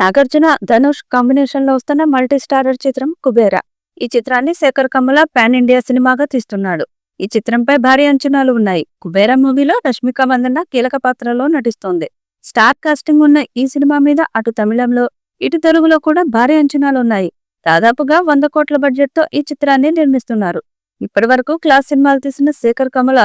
Nagarjuna, Dhanush combination లో వస్తున్న multi starrer చిత్రం కుబేరా. ఈ చిత్రాన్ని శేఖర్ కమ్ముల పాన్ ఇండియా సినిమాగా తీస్తున్నాడు. ఈ చిత్రంపై భారీ అంచనాలు ఉన్నాయి. కుబేరా మూవీలో రష్మిక మందన్న కీలక పాత్రలో నటిస్తోంది. స్టార్ కాస్టింగ్ ఉన్న ఈ సినిమా మీద అటు తమిళంలో, ఇటు తెలుగులో కూడా భారీ అంచనాలున్నాయి. దాదాపుగా 100 కోట్ల బడ్జెట్ తో ఈ చిత్రాన్ని నిర్మిస్తున్నారు. ఇప్పటి వరకు క్లాస్ సినిమాలు తీసిన శేఖర్ కమ్ముల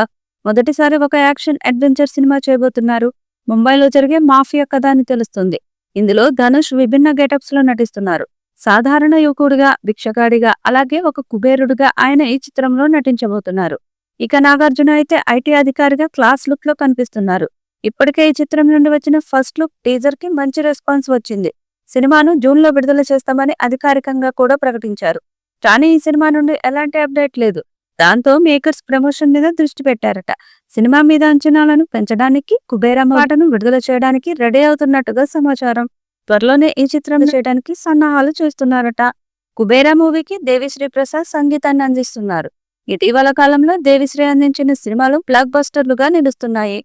మొదటిసారి ఒక యాక్షన్ అడ్వెంచర్ సినిమా చేయబోతున్నారు. ముంబైలో జరిగే మాఫియా కథ అని తెలుస్తుంది. ఇందులో ధనుష్ విభిన్న గెటప్స్ లో నటిస్తున్నారు. సాధారణ యువకుడిగా, భిక్షగాడిగా, అలాగే ఒక కుబేరుడిగా ఆయన ఈ చిత్రంలో నటించబోతున్నారు. ఇక నాగార్జున అయితే ఐటీ అధికారిగా క్లాస్ లుక్ లో కనిపిస్తున్నారు. ఇప్పటికే ఈ చిత్రం నుండి వచ్చిన ఫస్ట్ లుక్ టీజర్ కి మంచి రెస్పాన్స్ వచ్చింది. సినిమాను జూన్ లో విడుదల చేస్తామని అధికారికంగా కూడా ప్రకటించారు. కానీ ఈ సినిమా నుండి ఎలాంటి అప్డేట్ లేదు. దాంతో మేకర్స్ ప్రమోషన్ మీద దృష్టి పెట్టారట. సినిమా మీద అంచనాలను పెంచడానికి కుబేరా పాటను విడుదల చేయడానికి రెడీ అవుతున్నట్టుగా సమాచారం. త్వరలోనే ఈ చిత్రం చేయడానికి సన్నాహాలు చేస్తున్నారట. కుబేరా మూవీకి దేవిశ్రీ ప్రసాద్ సంగీతాన్ని అందిస్తున్నారు. ఇటీవల కాలంలో దేవిశ్రీ అందించిన సినిమాలు బ్లాక్ బస్టర్లుగా నిలుస్తున్నాయి.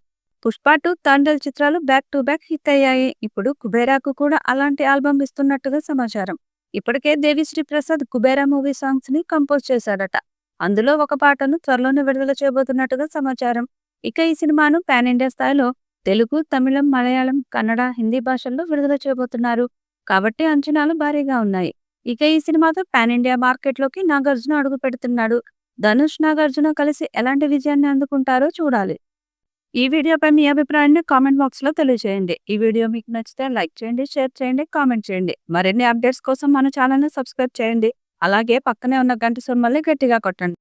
పుష్ప 2, తాండల్ చిత్రాలు బ్యాక్ టు బ్యాక్ హిట్ అయ్యాయి. ఇప్పుడు కుబేరాకు కూడా అలాంటి ఆల్బమ్ ఇస్తున్నట్టుగా సమాచారం. ఇప్పటికే దేవిశ్రీ ప్రసాద్ కుబేరా మూవీ సాంగ్స్ ని కంపోజ్ చేశాడట. అందులో ఒక పాటను త్వరలోనే విడుదల చేయబోతున్నట్టుగా సమాచారం. ఇక ఈ సినిమాను పాన్ ఇండియా స్థాయిలో తెలుగు, తమిళం, మలయాళం, కన్నడ, హిందీ భాషల్లో విడుదల చేయబోతున్నారు. కాబట్టి అంచనాలు భారీగా ఉన్నాయి. ఇక ఈ సినిమాతో పాన్ ఇండియా మార్కెట్లోకి నాగార్జున అడుగు పెడుతున్నాడు. ధనుష్, నాగార్జున కలిసి ఎలాంటి విజయాన్ని అందుకుంటారో చూడాలి. ఈ వీడియోపై మీ అభిప్రాయాన్ని కామెంట్ బాక్స్ లో తెలియజేయండి. ఈ వీడియో మీకు నచ్చితే లైక్ చేయండి, షేర్ చేయండి, కామెంట్ చేయండి. మరిన్ని అప్డేట్స్ కోసం మన ఛానల్ ని సబ్స్క్రైబ్ చేయండి. అలాగే పక్కనే ఉన్న గంట సింబల్ని గట్టిగా కొట్టండి.